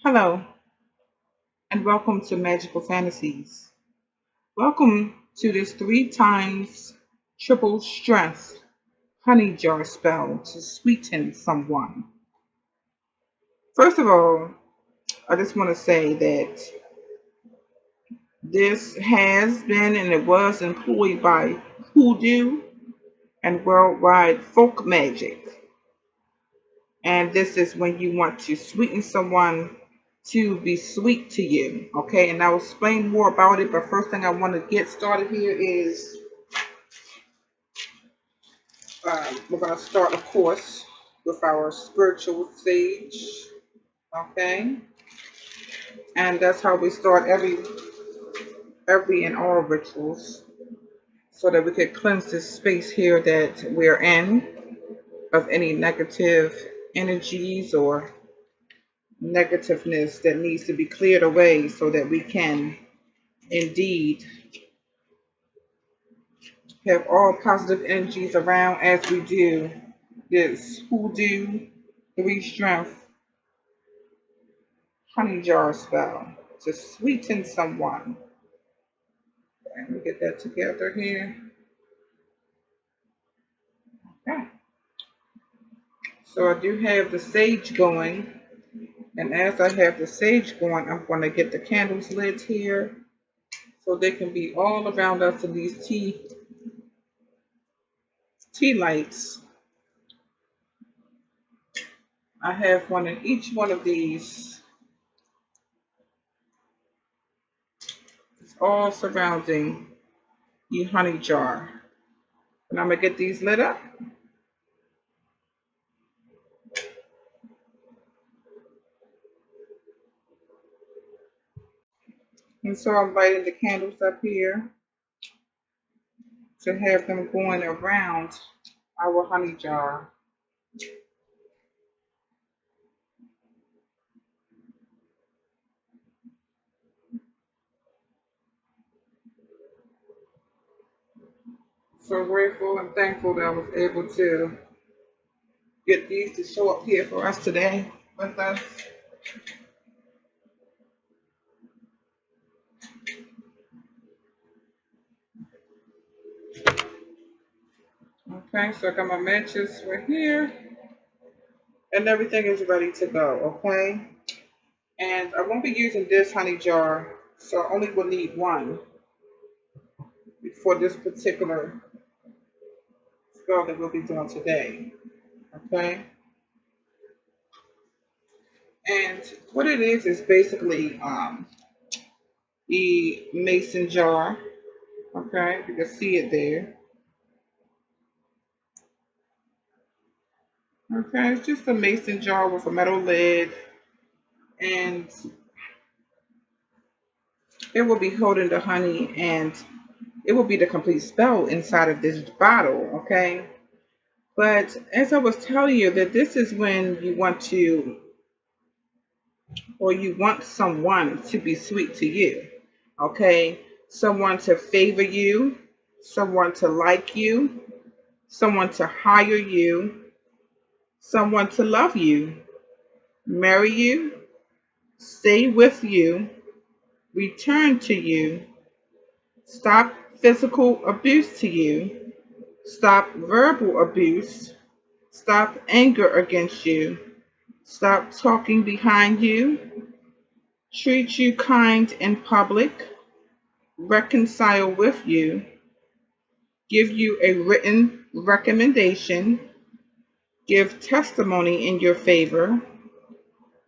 Hello, and welcome to Magical Fantasies. Welcome to this three times triple stress honey jar spell to sweeten someone. First of all, I just want to say that this has been and it was employed by Hoodoo and worldwide folk magic. And this is when you want to sweeten someone to be sweet to you. Okay, and I'll explain more about it, but first thing I want to get started here is we're going to start, of course, with our spiritual sage. Okay, and that's how we start every and all rituals, so that we can cleanse this space here that we're in of any negative energies or negativeness that needs to be cleared away so that we can indeed have all positive energies around as we do this hoodoo three strength honey jar spell to sweeten someone. Let me get that together here. Okay. So I do have the sage going, and as I have the sage going, I'm going to get the candles lit here so they can be all around us in these tea lights. I have one in each one of these. It's all surrounding the honey jar. And I'm going to get these lit up. And so I'm lighting the candles up here to have them going around our honey jar. So grateful and thankful that I was able to get these to show up here for us today with us. Okay, so I got my matches right here and everything is ready to go, okay? And I won't be using this honey jar, so I only will need one for this particular spell that we'll be doing today, okay? And what it is basically the mason jar, okay? You can see it there. Okay, it's just a mason jar with a metal lid, and it will be holding the honey, and it will be the complete spell inside of this bottle, okay? But as I was telling you, that this is when you want to, or you want someone to be sweet to you, okay? Someone to favor you, someone to like you, someone to hire you, someone to love you, marry you, stay with you, return to you, stop physical abuse to you, stop verbal abuse, stop anger against you, stop talking behind you, treat you kind in public, reconcile with you, give you a written recommendation, give testimony in your favor,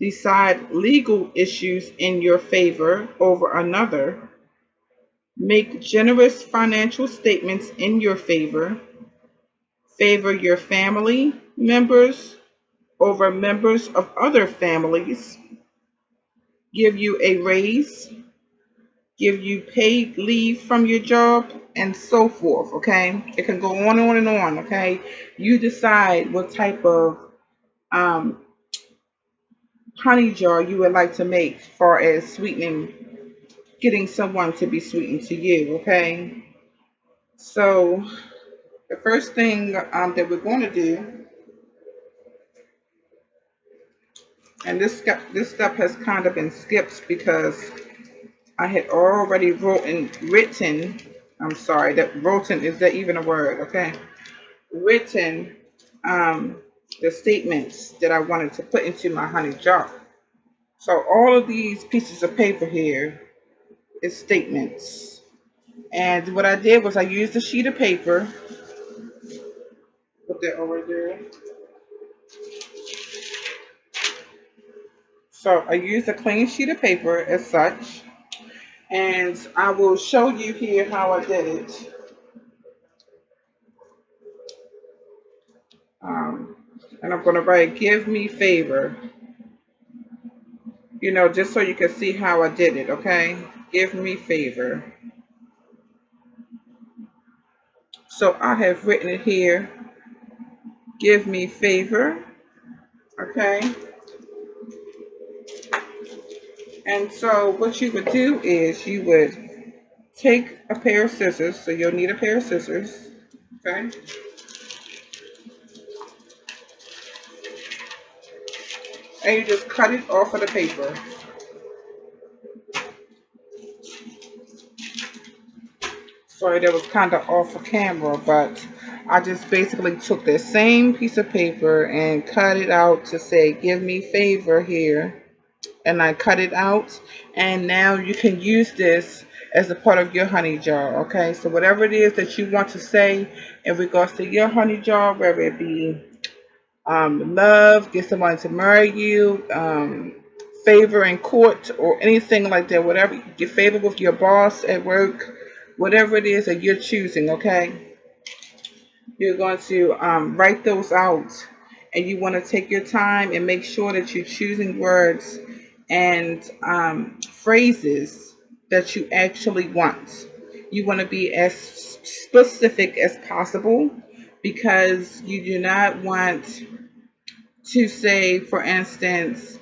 decide legal issues in your favor over another, make generous financial statements in your favor, favor your family members over members of other families, give you a raise, give you paid leave from your job, and so forth, okay? It can go on and on, okay? You decide what type of um, honey jar you would like to make as far as sweetening, getting someone to be sweetened to you, okay? So the first thing that we're going to do And this step has kind of been skipped because I had already written, I'm sorry, that written, is that even a word? Okay. Written the statements that I wanted to put into my honey jar. So all of these pieces of paper here is statements. And what I did was I used a sheet of paper, put that over there. So I used a clean sheet of paper as such, and I will show you here how I did it. And I'm going to write, give me favor, just so you can see how I did it, okay? Give me favor. So I have written it here, give me favor, okay? And so what you would do is you would take a pair of scissors, so you'll need a pair of scissors, okay? And you just cut it off of the paper. Sorry, that was kind of off of camera, but I just basically took the same piece of paper and cut it out to say, give me favor here. And I cut it out. And now you can use this as a part of your honey jar, okay? So whatever it is that you want to say in regards to your honey jar, whether it be love, get someone to marry you, favor in court, or anything like that, whatever, get favor with your boss at work, whatever it is that you're choosing, okay? You're going to write those out, and you want to take your time and make sure that you're choosing words and phrases that you actually want. You want to be as specific as possible, because you do not want to say, for instance,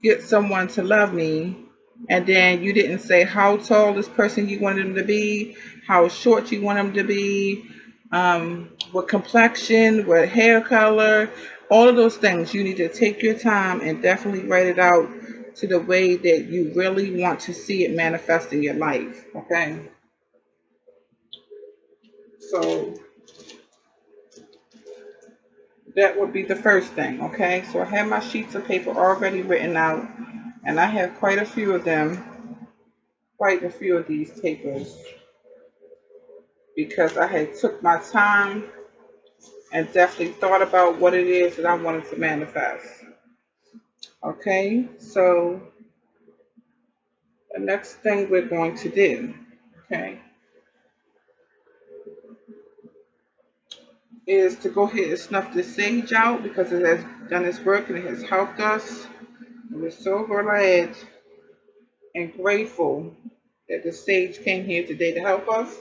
get someone to love me, and then you didn't say how tall this person you wanted them to be, how short you want them to be, what complexion, what hair color, all of those things. You need to take your time and definitely write it out to the way that you really want to see it manifest in your life, okay? So that would be the first thing, okay? So I have my sheets of paper already written out, and I have quite a few of them, quite a few of these papers, because I had took my time and definitely thought about what it is that I wanted to manifest. Okay, so the next thing we're going to do, okay, is to go ahead and snuff this sage out, because it has done its work and it has helped us. And we're so glad and grateful that the sage came here today to help us.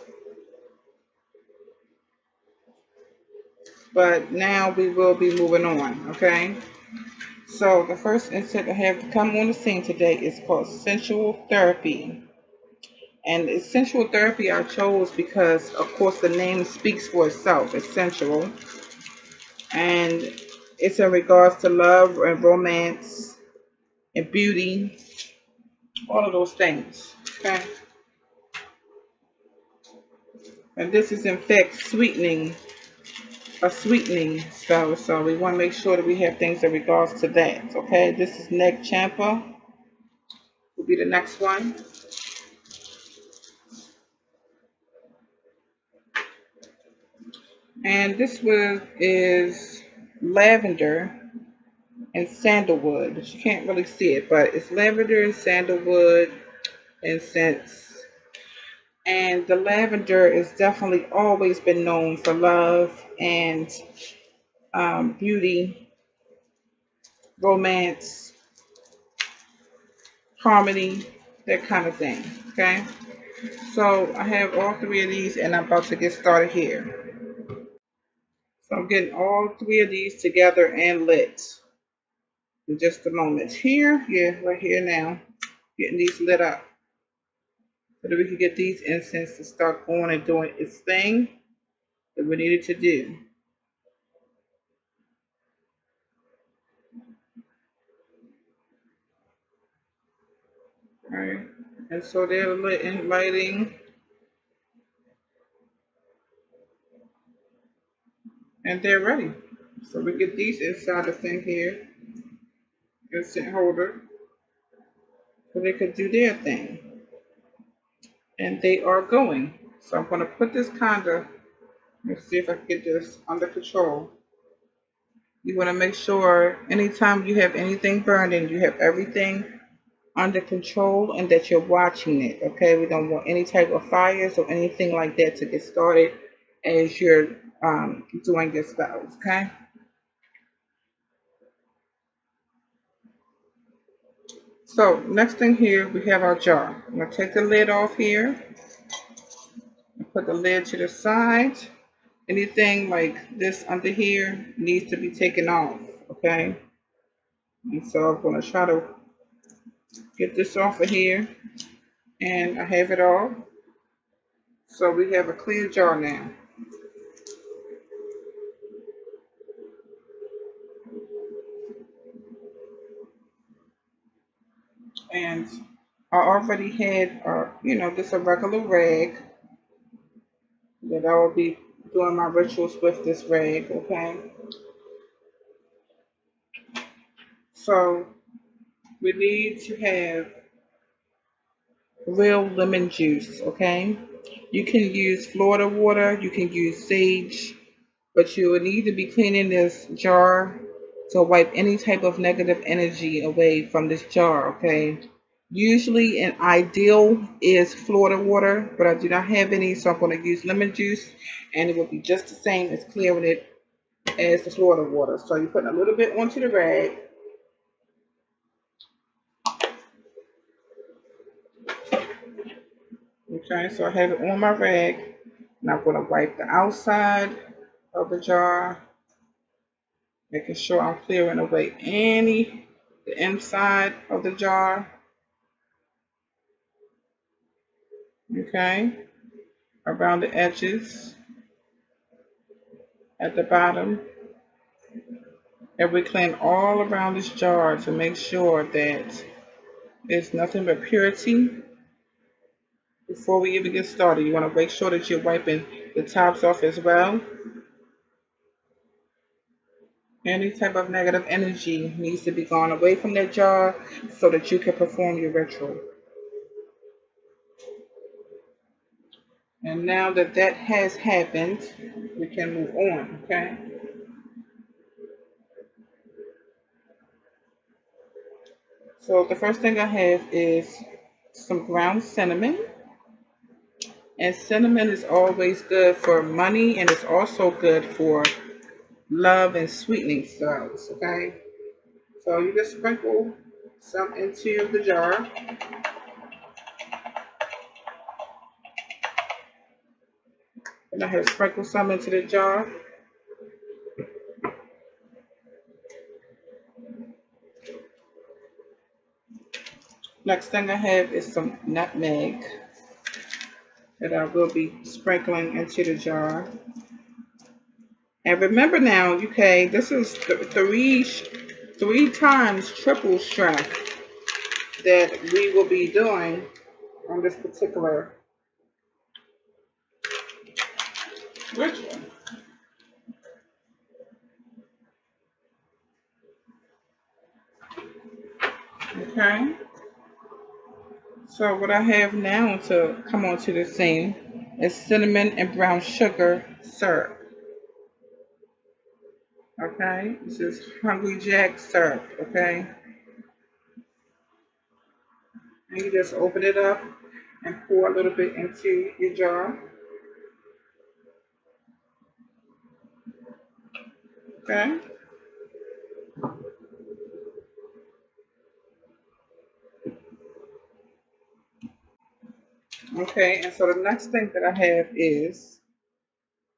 But now we will be moving on, okay? So the first incense I have to come on the scene today is called sensual therapy. And it's sensual therapy I chose because, of course, the name speaks for itself. It's sensual. And it's in regards to love and romance and beauty, all of those things, okay? And this is, in fact, a sweetening spell. So we want to make sure that we have things in regards to that, okay? This is Neg Champa, will be the next one. And this is lavender and sandalwood, but you can't really see it, but it's lavender and sandalwood incense. And the lavender is definitely always been known for love and beauty, romance, harmony, that kind of thing, okay? So I have all three of these, and I'm about to get started here. So I'm getting all three of these together and lit in just a moment. Here, yeah, right here now, getting these lit up so that we can get these incense to start going and doing its thing that we needed to do. Okay. And so they're lit and lighting. And they're ready. So we get these inside the thing here. Instant holder. So they could do their thing. And they are going. So I'm going to put this let's see if I can get this under control. You want to make sure anytime you have anything burning, you have everything under control and that you're watching it. Okay, we don't want any type of fires or anything like that to get started as you're doing your spells. Okay. So next thing here, we have our jar. I'm going to take the lid off here and put the lid to the side. Anything like this under here needs to be taken off, okay? And so I'm going to try to get this off of here, and I have it all. So we have a clear jar now. And I already had, just a regular rag that I will be doing my rituals with this rag, okay? So we need to have real lemon juice, okay? You can use Florida water, you can use sage, but you will need to be cleaning this jar to wipe any type of negative energy away from this jar, okay? Usually an ideal is Florida water, but I do not have any, so I'm going to use lemon juice, and it will be just the same as clearing it as the Florida water. So you're putting a little bit onto the rag. Okay, so I have it on my rag, and I'm going to wipe the outside of the jar, making sure I'm clearing away the inside of the jar. Okay, around the edges at the bottom. And we clean all around this jar to make sure that there's nothing but purity. Before we even get started, you want to make sure that you're wiping the tops off as well. Any type of negative energy needs to be gone away from that jar so that you can perform your ritual. And now that that has happened, we can move on, okay? So the first thing I have is some ground cinnamon. And cinnamon is always good for money, and it's also good for love and sweetening spells, okay? So you just sprinkle some into the jar. And I have sprinkled some into the jar. Next thing I have is some nutmeg that I will be sprinkling into the jar. And remember now, okay, this is three times triple strength that we will be doing on this particular ritual. Okay. So what I have now to come onto the scene is cinnamon and brown sugar syrup. Okay, this is Hungry Jack syrup. Okay, and you just open it up and pour a little bit into your jar. Okay. Okay, and so the next thing that I have is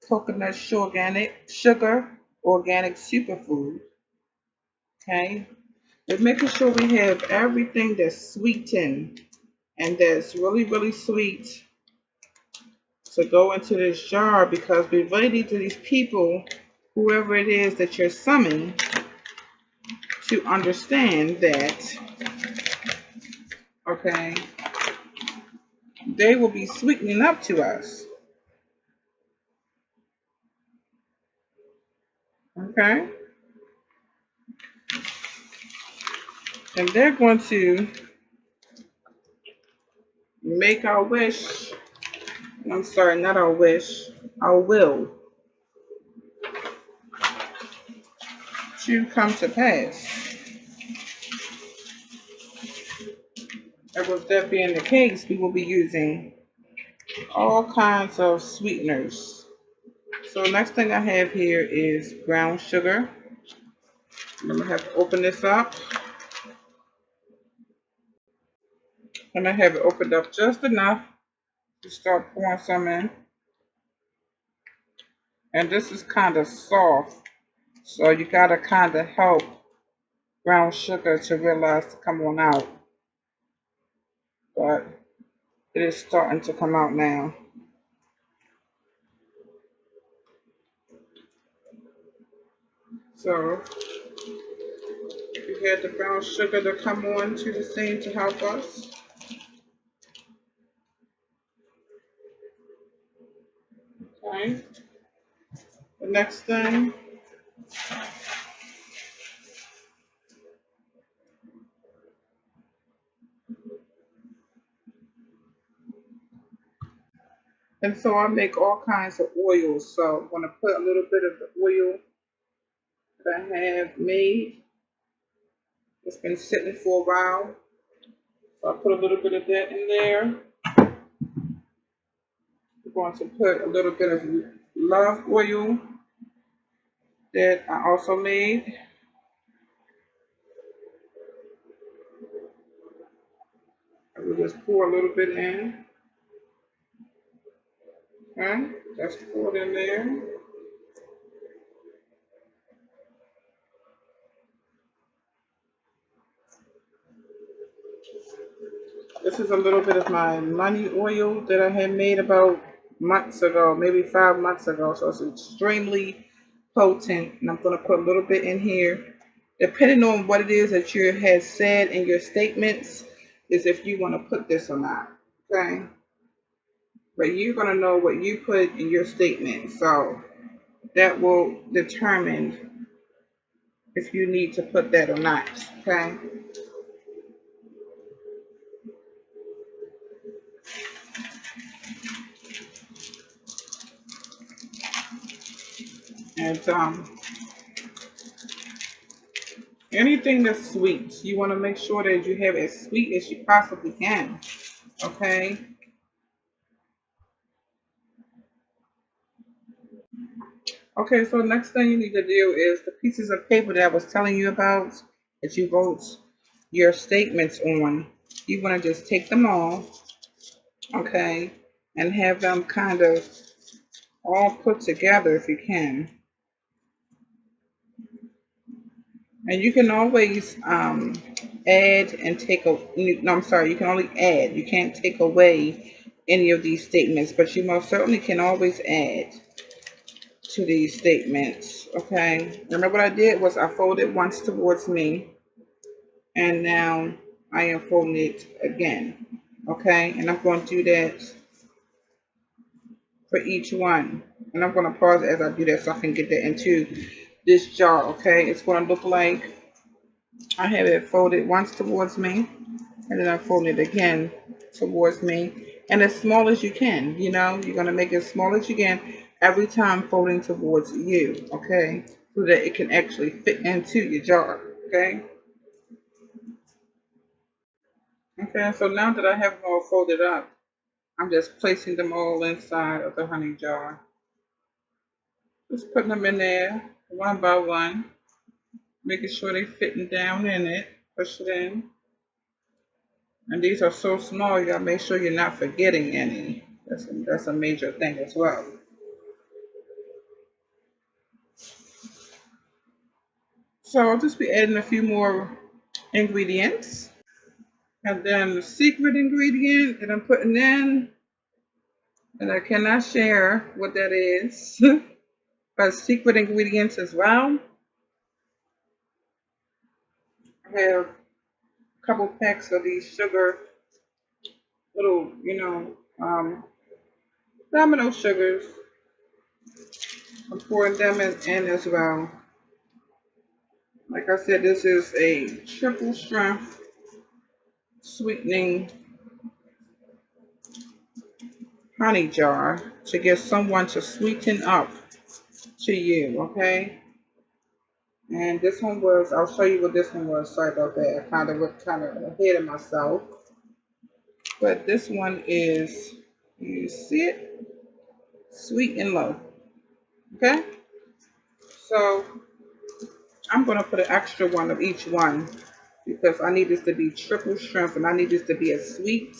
coconut sugar organic superfood. Okay, we're making sure we have everything that's sweetened and that's really, really sweet to go into this jar, because we really need to these people, whoever it is that you're summoning, to understand that, okay, they will be sweetening up to us. Okay? And they're going to make our wish, I'm sorry, not our wish, our will to come to pass. And with that being the case, we will be using all kinds of sweeteners. So next thing I have here is brown sugar. I'm going to have to open this up. And I have it opened up just enough to start pouring some in. And this is kind of soft, so you got to kind of help brown sugar to realize to come on out. But it is starting to come out now. So we had the brown sugar to come on to the scene to help us. Okay. The next thing, and so I make all kinds of oils. So I'm going to put a little bit of the oil that I have made. It's been sitting for a while. So I put a little bit of that in there. We're going to put a little bit of love oil that I also made. I will just pour a little bit in. Okay, that's poured in there. This is a little bit of my money oil that I had made about months ago, maybe 5 months ago. So it's extremely potent. And I'm going to put a little bit in here. Depending on what it is that you had said in your statements, is if you want to put this or not. Okay? But you're going to know what you put in your statement. So that will determine if you need to put that or not. Okay? And anything that's sweet, you want to make sure that you have as sweet as you possibly can. Okay? Okay, so next thing you need to do is the pieces of paper that I was telling you about that you wrote your statements on. You want to just take them all, okay, and have them kind of all put together if you can. And you can always add and take a, no, I'm sorry, you can only add. You can't take away any of these statements, but you most certainly can always add to these statements, okay? Remember what I did was I folded once towards me, and now I am folding it again, okay? And I'm going to do that for each one. And I'm going to pause as I do that so I can get that into this jar, okay? It's going to look like I have it folded once towards me, and then I fold it again towards me, and as small as you can, you know, you're going to make it as small as you can every time folding towards you, okay, so that it can actually fit into your jar, okay? Okay, so now that I have them all folded up, I'm just placing them all inside of the honey jar. Just putting them in there one by one, making sure they're fitting down in it, push it in. And these are so small, you gotta make sure you're not forgetting any. That's a major thing as well. So I'll just be adding a few more ingredients. And then the secret ingredient that I'm putting in, and I cannot share what that is, but secret ingredients as well. I have a couple packs of these sugar little, domino sugars. I'm pouring them in as well. Like I said, this is a triple strength sweetening honey jar to get someone to sweeten up to you, okay? And this one was, I'll show you what this one was. Sorry about that. I kind of ahead of myself. But this one is, you see it? Sweet and low. Okay? So I'm going to put an extra one of each one because I need this to be triple strength and I need this to be as sweet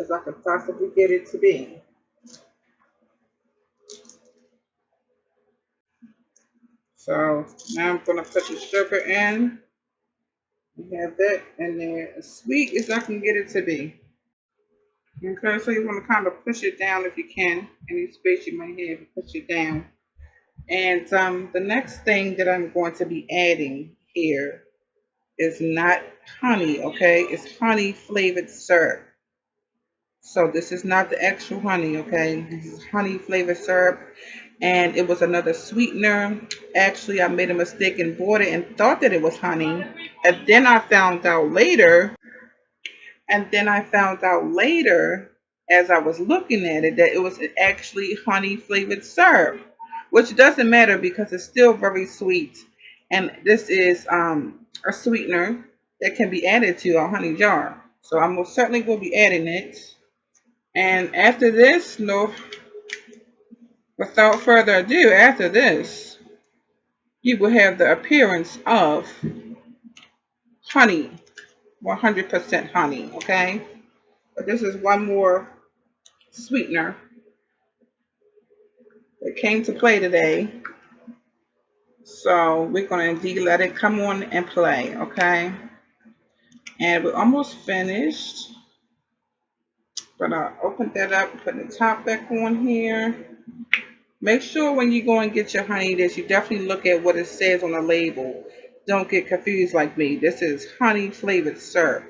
as I could possibly get it to be. So now I'm going to put the sugar in. We have that in there as sweet as I can get it to be. Okay, so you want to kind of push it down if you can. Any space you might have, push it down. And the next thing that I'm going to be adding here is not honey, okay? It's honey flavored syrup. So this is not the actual honey, okay? This is honey flavored syrup. And it was another sweetener. Actually, I made a mistake and bought it and thought that it was honey. And then I found out later, as I was looking at it, that it was actually honey flavored syrup, which doesn't matter because it's still very sweet. And this is a sweetener that can be added to a honey jar. So I most certainly will be adding it. And after this, without further ado, after this, you will have the appearance of honey, 100% honey, okay? But this is one more sweetener that came to play today. So we're going to indeed let it come on and play, okay? And we're almost finished. But I'll open that up, put the top back on here. Make sure when you go and get your honey that you definitely look at what it says on the label. Don't get confused like me. This is honey flavored syrup.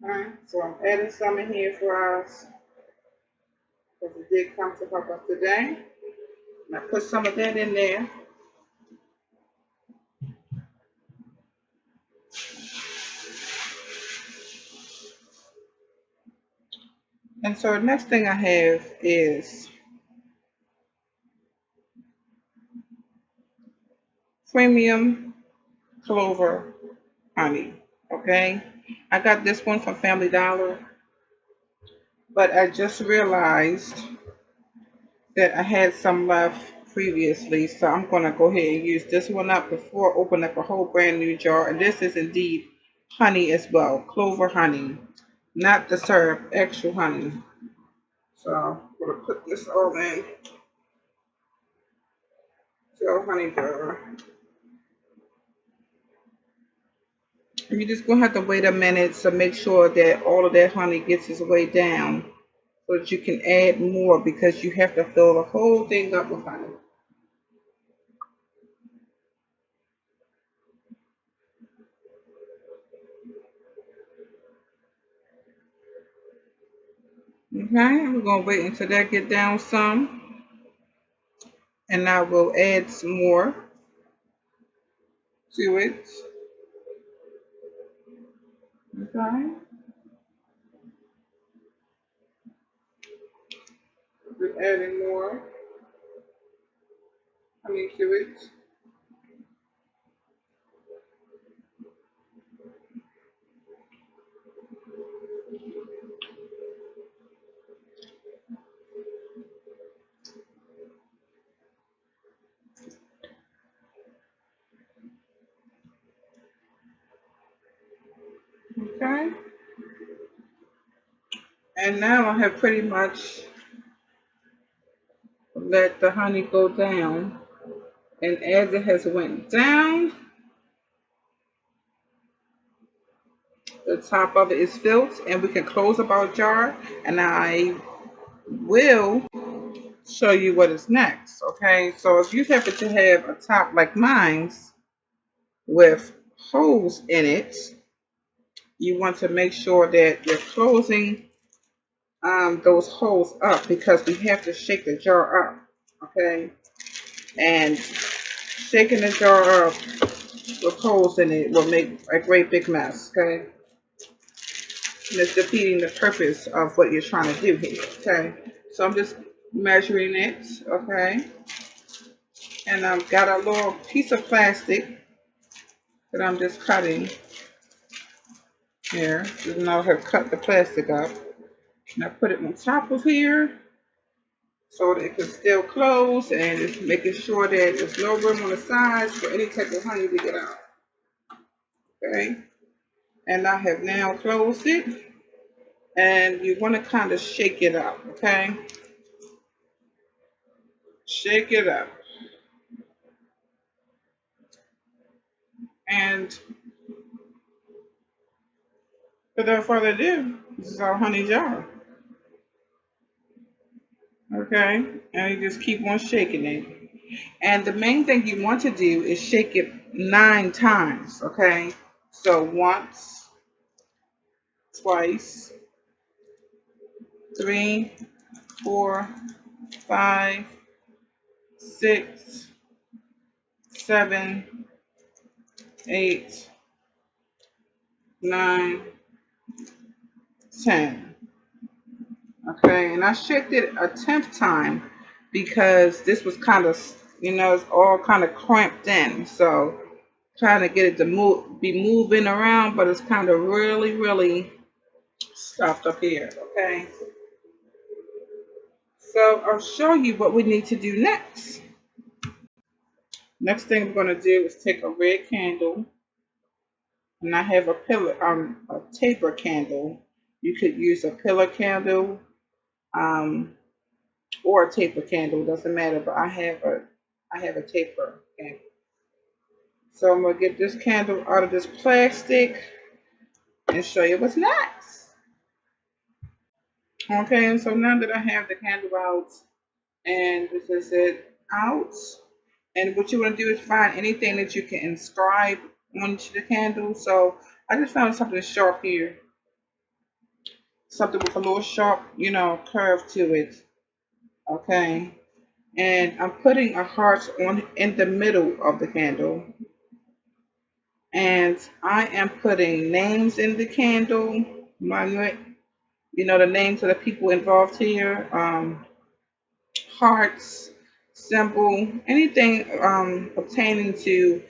Alright, so I'm adding some in here for us because it did come to help us today. And I put some of that in there. And so the next thing I have is premium clover honey, okay? I got this one from Family Dollar, but I just realized that I had some left previously, so I'm going to go ahead and use this one up before opening up a whole brand new jar. And this is indeed honey as well, clover honey, not the syrup, actual honey. So I'm going to put this all in to our honey jar. You're just going to have to wait a minute to make sure that all of that honey gets its way down so that you can add more because you have to fill the whole thing up with honey. Okay, we're going to wait until that get down some. And I will add some more to it. Okay. We're adding more honey to it. Okay. And now I have pretty much let the honey go down. And as it has went down, the top of it is filled and we can close up our jar. And I will show you what is next. Okay. So if you happen to have a top like mine's with holes in it, you want to make sure that you're closing those holes up, because we have to shake the jar up, okay? And shaking the jar up with holes in it will make a great big mess, okay? And it's defeating the purpose of what you're trying to do here, okay? So I'm just measuring it, okay? And I've got a little piece of plastic that I'm just cutting here. Just know how to cut the plastic up. And I put it on top of here so that it can still close, and it's making sure that there's no room on the sides for any type of honey to get out. Okay? And I have now closed it. And you want to kind of shake it up, okay? Shake it up. And without further ado, this is our honey jar. Okay? And you just keep on shaking it. And the main thing you want to do is shake it 9 times, okay? So once, twice, 3, 4, 5, 6, 7, 8, 9, 10. Okay, and I shaked it a 10th time because this was kind of, it's all kind of cramped in. So trying to get it to be moving around, but it's kind of really, really stuffed up here. Okay. So I'll show you what we need to do next. Next thing we're going to do is take a red candle, and I have a taper candle. You could use a pillar candle, or a taper candle, doesn't matter. But I have a taper candle. So I'm gonna get this candle out of this plastic and show you what's next. Okay, and so now that I have the candle out, and this is it out, and what you want to do is find anything that you can inscribe onto the candle. So I just found something sharp here, something with a little sharp, curve to it. Okay, and I'm putting a heart in the middle of the candle, and I am putting names in the candle. The names of the people involved here. Hearts, symbol, anything pertaining to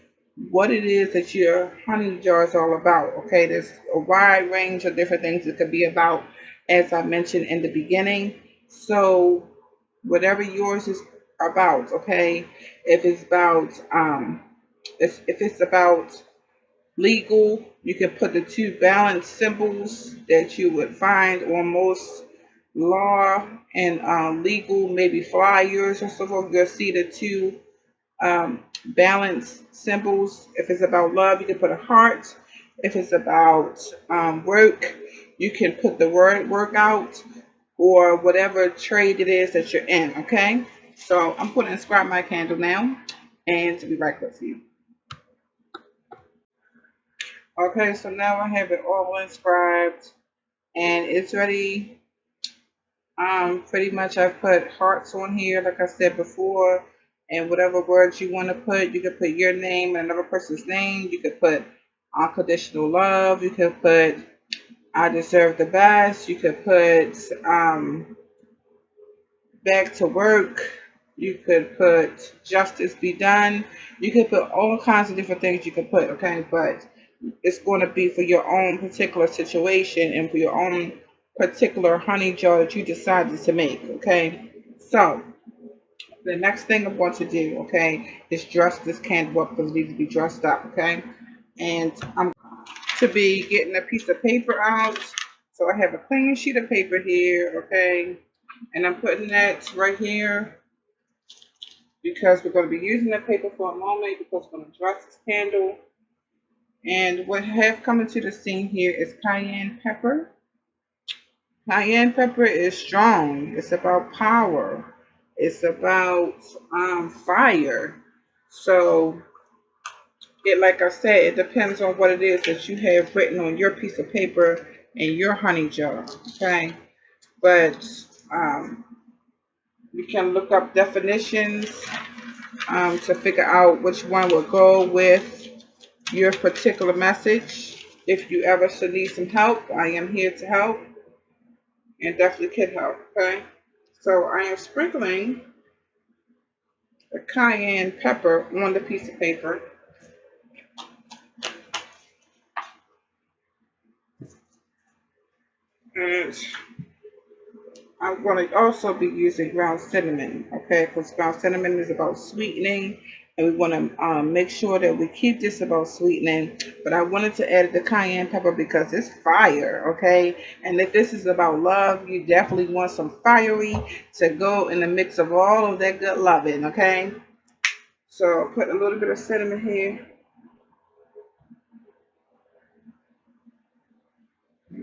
what it is that your honey jar is all about. Okay, there's a wide range of different things it could be about, as I mentioned in the beginning. So whatever yours is about, okay, if it's about if it's about legal, you can put the 2 balance symbols that you would find on most law and legal, maybe flyers or so forth. You'll see the 2 balance symbols. If it's about love, you can put a heart. If it's about work, you can put the word workout, or whatever trade it is that you're in. Okay, so I'm going to inscribe my candle now, and to be right with you. Okay, so now I have it all inscribed and it's ready. Pretty much I've put hearts on here, like I said before, and whatever words you want to put, you could put your name and another person's name. You could put unconditional love. You could put I deserve the best. You could put back to work. You could put justice be done. You could put all kinds of different things you could put, okay? But it's going to be for your own particular situation and for your own particular honey jar that you decided to make, okay? So the next thing I'm going to do, okay, is dress this candle up because it needs to be dressed up, okay? And I'm to be getting a piece of paper out. So I have a clean sheet of paper here, okay? And I'm putting that right here because we're going to be using that paper for a moment because we're going to dress this candle. And what I have coming to the scene here is cayenne pepper. Cayenne pepper is strong. It's about power. It's about fire. So it, like I said, it depends on what it is that you have written on your piece of paper in your honey jar, okay? But um, you can look up definitions to figure out which one will go with your particular message. If you ever should need some help, I am here to help and definitely can help, okay? So I am sprinkling the cayenne pepper on the piece of paper. And I'm going to also be using ground cinnamon, okay? Because ground cinnamon is about sweetening, and we want to make sure that we keep this about sweetening. But I wanted to add the cayenne pepper because it's fire, okay? And if this is about love, you definitely want some fiery to go in the mix of all of that good loving, okay? So put a little bit of cinnamon here,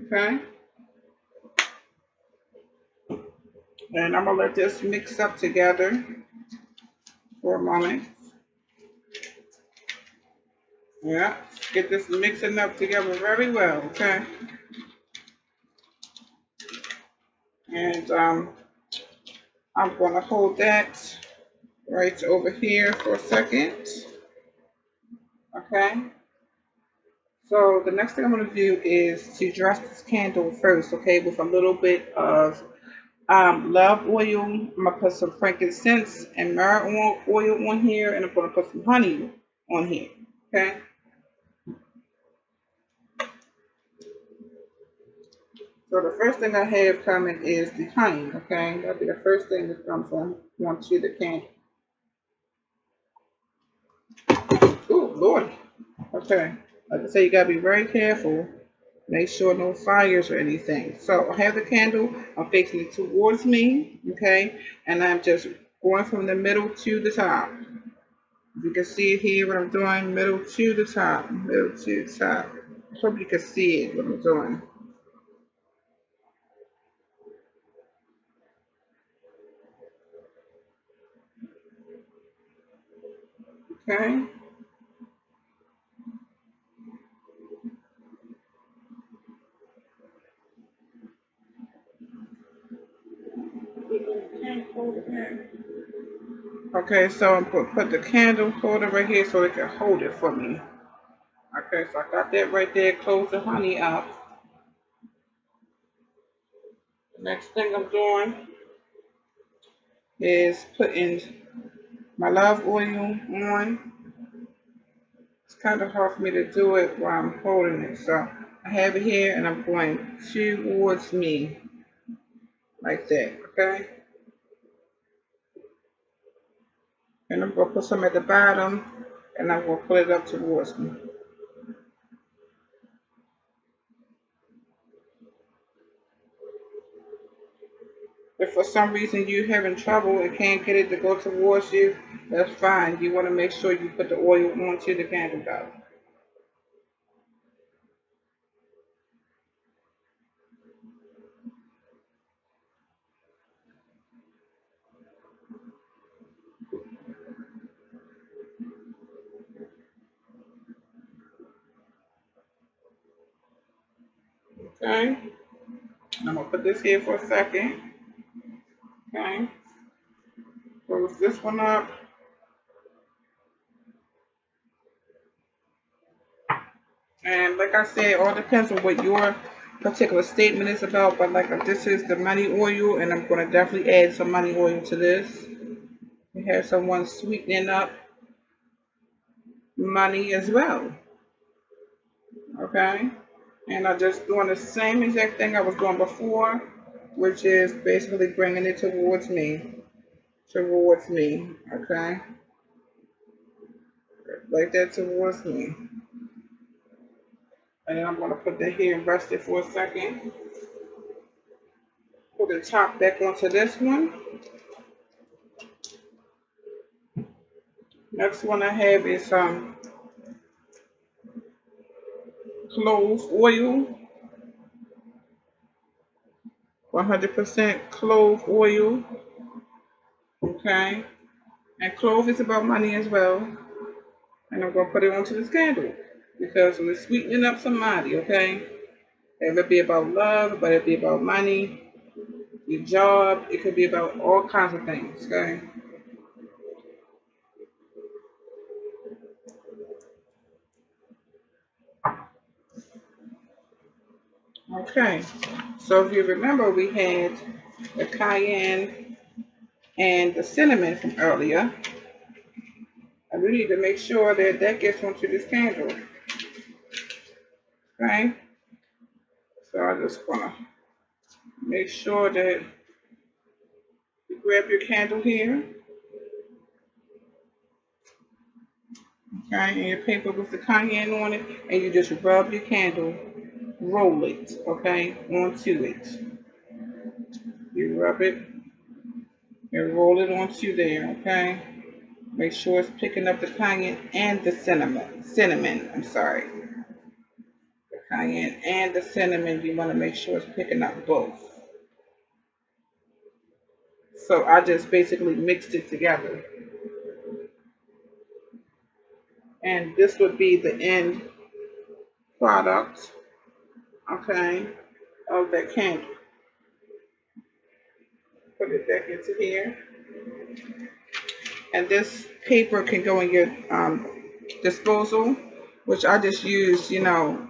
okay? And I'm going to let this mix up together for a moment. Yeah, get this mixing up together very well, okay? And I'm going to hold that right over here for a second, okay? So the next thing I'm going to do is to dress this candle first, okay, with a little bit of love oil. I'm going to put some frankincense and myrrh oil on here, and I'm going to put some honey on here, okay? So the first thing I have coming is the honey, okay? That'll be the first thing that comes onto the candle. Oh, Lord. Okay. Like I say, you gotta be very careful. Make sure no fires or anything. So I have the candle. I'm facing it towards me, okay? And I'm just going from the middle to the top. You can see it here what I'm doing, middle to the top, middle to the top. Hope you can see it what I'm doing. Okay. Okay, so I'm going to put the candle holder right here so it can hold it for me. Okay, so I got that right there. Close the honey up. Next thing I'm doing is putting my love oil on. It's kind of hard for me to do it while I'm holding it. So I have it here and I'm going towards me like that, okay? And I'm going to put some at the bottom and I'm going to put it up towards me. If for some reason you're having trouble and can't get it to go towards you, that's fine. You want to make sure you put the oil onto the candle though. Okay? I'm going to put this here for a second. Okay? Close this one up. And like I said, all depends on what your particular statement is about. But like this is the money oil, and I'm going to definitely add some money oil to this. We have someone sweetening up money as well. Okay? And I'm just doing the same exact thing I was doing before, which is basically bringing it towards me. Towards me. Okay? Like that towards me. And then I'm going to put that here and rest it for a second. Put the top back onto this one. Next one I have is clove oil, 100% clove oil. Okay, and clove is about money as well. And I'm going to put it onto this candle because we're sweetening up somebody, okay? It could be about love, but it could be about money, your job. It could be about all kinds of things, okay? Okay, so if you remember, we had the cayenne and the cinnamon from earlier. And we need to make sure that that gets onto this candle, okay? So I just want to make sure that you grab your candle here, okay, and your paper with the cayenne on it, and you just rub your candle, roll it, okay, onto it. You rub it and roll it onto there, okay? Make sure it's picking up the cayenne and the cinnamon, I'm sorry. The cayenne and the cinnamon, you want to make sure it's picking up both. So I just basically mixed it together. And this would be the end product, okay, of that candle. Put it back into here. And this paper can go in your disposal, which I just use, you know,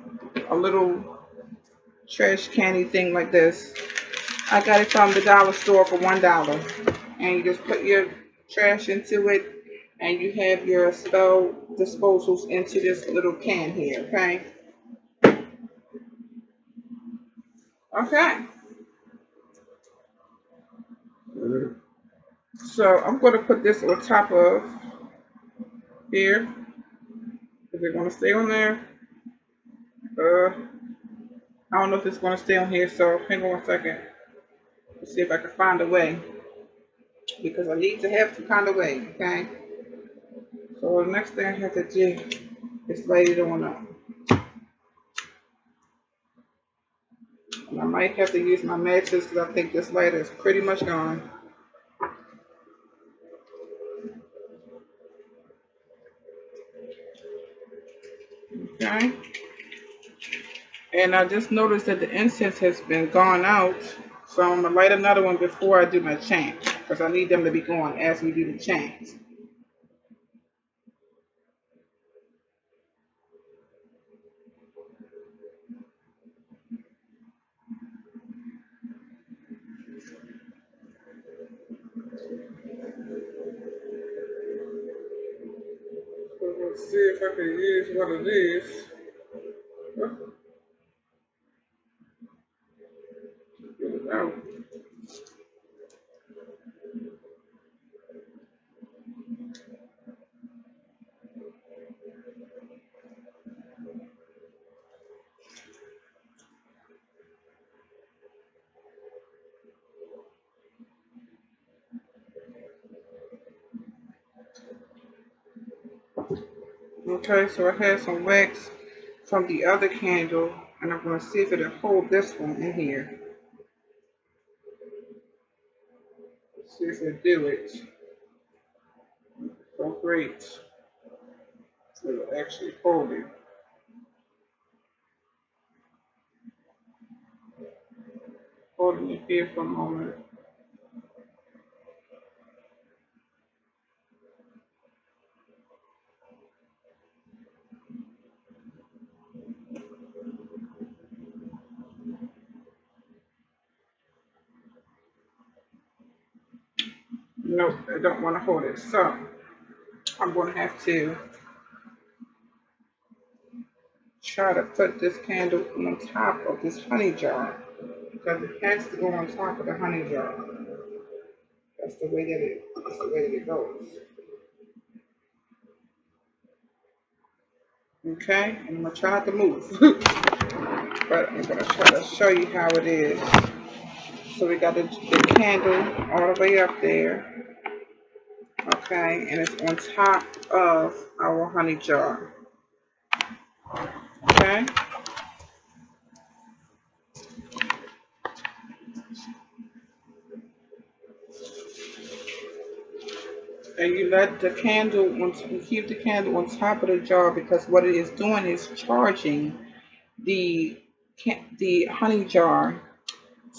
a little trash candy thing like this. I got it from the dollar store for $1. And you just put your trash into it, and you have your spell disposals into this little can here, okay? Okay. So I'm going to put this on top of here. Is it going to stay on there? I don't know if it's going to stay on here, so hang on 1 second. Let's see if I can find a way. Because I need to have some kind of way, okay? So the next thing I have to do is lay it on up. And I might have to use my matches because I think this lighter is pretty much gone. Okay? And I just noticed that the incense has been gone out. So I'm going to light another one before I do my chant. Because I need them to be going as we do the chant. So let's see if I can use one of these. Get it out. Okay, so I had some wax from the other candle, and I'm going to see if it'll hold this one in here. Let's see if it'll do it. So great. So it'll actually hold it. Holding it here for a moment. Nope, I don't want to hold it. So I'm going to have to try to put this candle on top of this honey jar because it has to go on top of the honey jar. That's the way that it goes. Okay, and I'm gonna try not to move, but I'm gonna try to show you how it is. So we got the candle all the way up there. Okay, and it's on top of our honey jar. Okay. And you you let the candle, you keep the candle on top of the jar, because what it is doing is charging the honey jar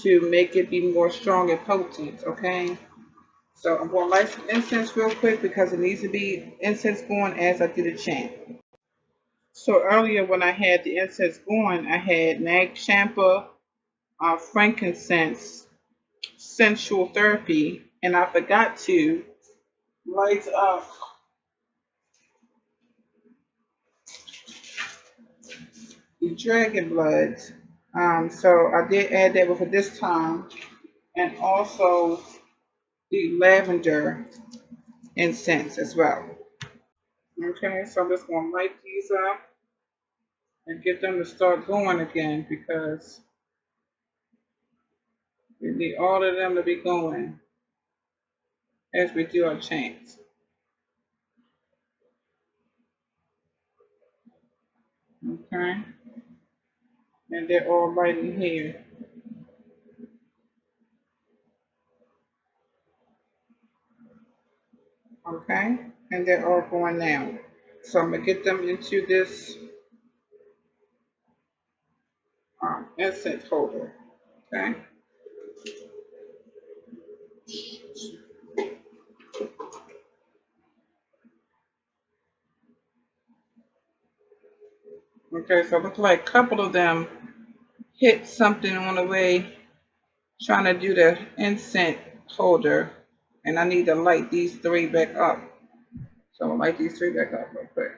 to make it be more strong and potent. Okay. So I'm going to light some incense real quick because it needs to be incense going as I do the chant. So earlier when I had the incense going, I had nag champa, frankincense, sensual therapy, and I forgot to light up the dragon blood. So I did add that for this time, and also the lavender incense as well. Okay, so I'm just going to light these up and get them to start going again, because we need all of them to be going as we do our chants. Okay, and they're all lighting here. Okay, and they're all going now. So I'm going to get them into this incense holder. Okay. Okay, so it looks like a couple of them hit something on the way trying to do the incense holder, and I need to light these three back up. So I'll light these three back up real quick.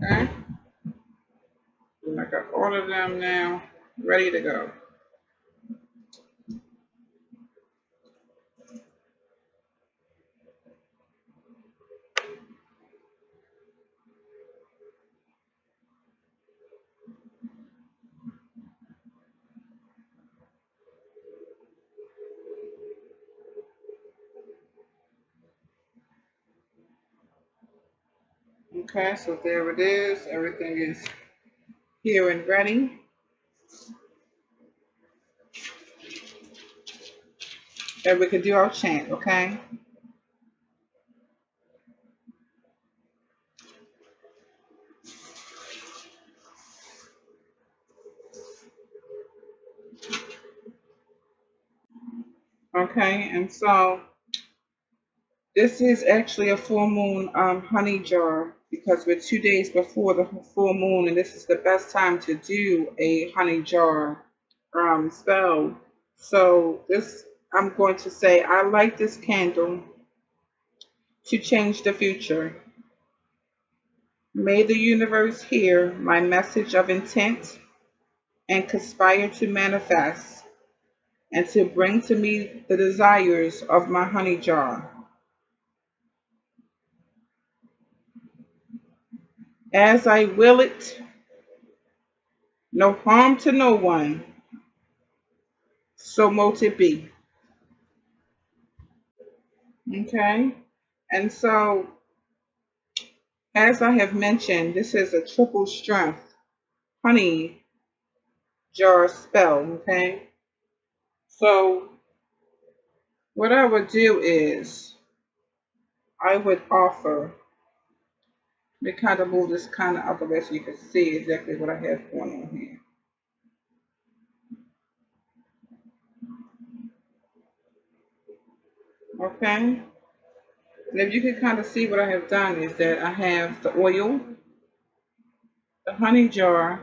Okay. And I got all of them now ready to go. Okay, so there it is. Everything is here and ready. And we can do our chant, okay? Okay, and so this is actually a full moon honey jar, because we're 2 days before the full moon, and this is the best time to do a honey jar spell. So this, I'm going to say, I light this candle to change the future. May the universe hear my message of intent and conspire to manifest and to bring to me the desires of my honey jar. As I will it, no harm to no one, so mote it be. Okay? And so, as I have mentioned, this is a triple strength honey jar spell. Okay? So, what I would do is, I would offer, let me kind of move this kind of out the way so you can see exactly what I have going on here. Okay? And if you can kind of see what I have done is that I have the oil, the honey jar,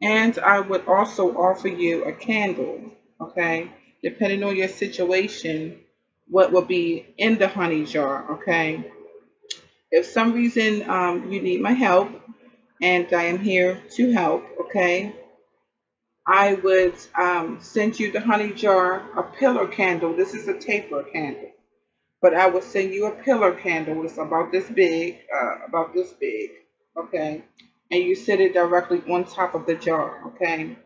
and I would also offer you a candle, okay? Depending on your situation, what will be in the honey jar, okay? If some reason you need my help, and I am here to help, okay? I would send you the honey jar, a pillar candle. This is a taper candle. But I will send you a pillar candle. It's about this big, okay? And you set it directly on top of the jar, okay?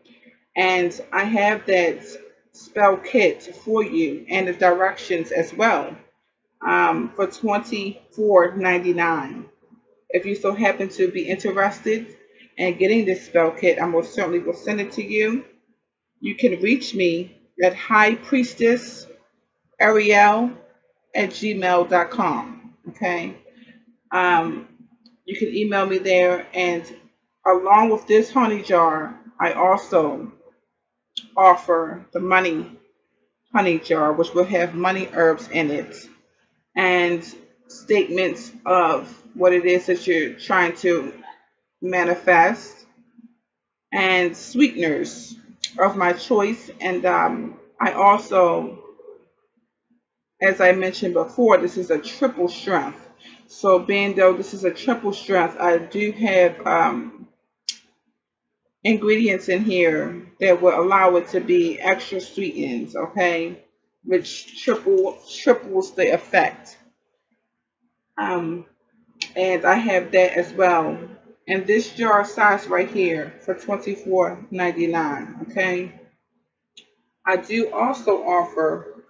And I have that spell kit for you and the directions as well. for $24.99. If you so happen to be interested in getting this spell kit, I most certainly will send it to you. You can reach me at High Priestess Ariel at gmail.com. Okay. Um, you can email me there, and along with this honey jar, I also offer the money honey jar, which will have money herbs in it and statements of what it is that you're trying to manifest and sweeteners of my choice. And I also, as I mentioned before, this is a triple strength. So being though this is a triple strength, I do have ingredients in here that will allow it to be extra sweetened, okay, which triples the effect. Um, and I have that as well. And this jar size right here for $24.99, okay. I do also offer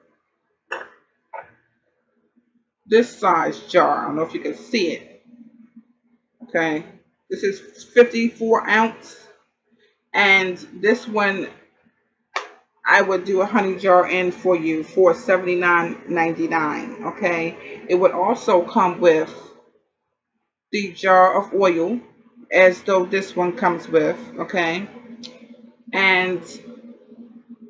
this size jar. I don't know if you can see it, okay. This is 54 ounce, and this one I would do a honey jar in for you for $79.99. Okay. It would also come with the jar of oil, as though this one comes with. Okay. And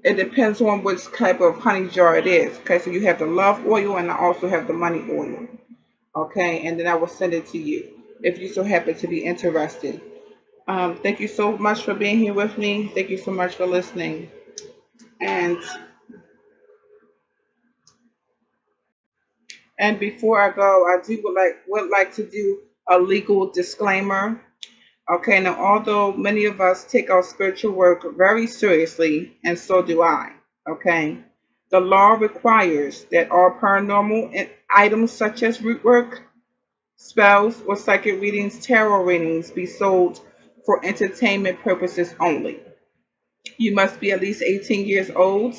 it depends on which type of honey jar it is. Okay. So you have the love oil, and I also have the money oil. Okay. And then I will send it to you if you so happen to be interested. Thank you so much for being here with me. Thank you so much for listening. And before I go, I do would like to do a legal disclaimer. Okay, now although many of us take our spiritual work very seriously, and so do I, okay, the law requires that all paranormal items such as root work, spells, or psychic readings, tarot readings be sold for entertainment purposes only. You must be at least 18 years old,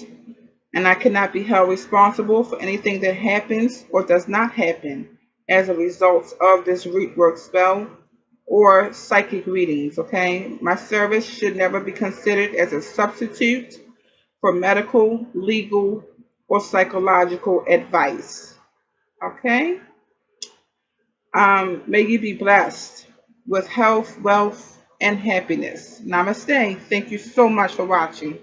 and I cannot be held responsible for anything that happens or does not happen as a result of this root work spell or psychic readings, okay? My service should never be considered as a substitute for medical, legal, or psychological advice, okay? May you be blessed with health, wealth, and happiness. Namaste. Thank you so much for watching.